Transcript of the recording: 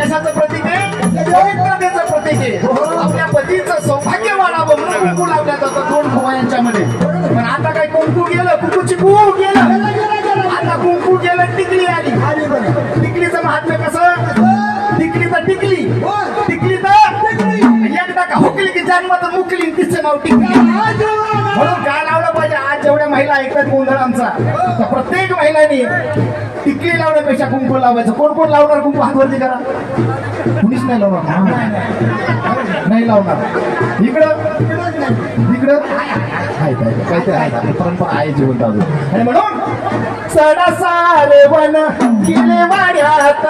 कशाचं प्रतीक आहे? पवित्रतेचं प्रतीक आहे. आपल्या पतीचं सौभाग्य वाढावं म्हणून कुंकू लावल्या जातं दोन भुवयांच्या मध्ये. पण आता काय कुंकू गेलं, कुंकूची कुंकू गेलं, आता कुंकू गेलं, टिकली आली. टिकलीचं महात्म्य कसं? टिकलीचं टिकली, टिकली तर एकदा का हुकली की जन्मात मुकली, तिचं नाव टिकली. म्हणून काय लावलं पाहिजे? आज जेवढ्या महिला ऐकतात गोंधळ आमचा, तर प्रत्येक महिलांनी टिकली लावण्यापेक्षा कुंकू लावायचं. कोण कोण लावणार कुंकू? हात वरती करा. कुणीच नाही लावणार, नाही लावणार. इकडं काहीतरी आहे, परंपरा आहे जीवन अजून. आणि म्हणून सडा सारे वन केले वाड्यात,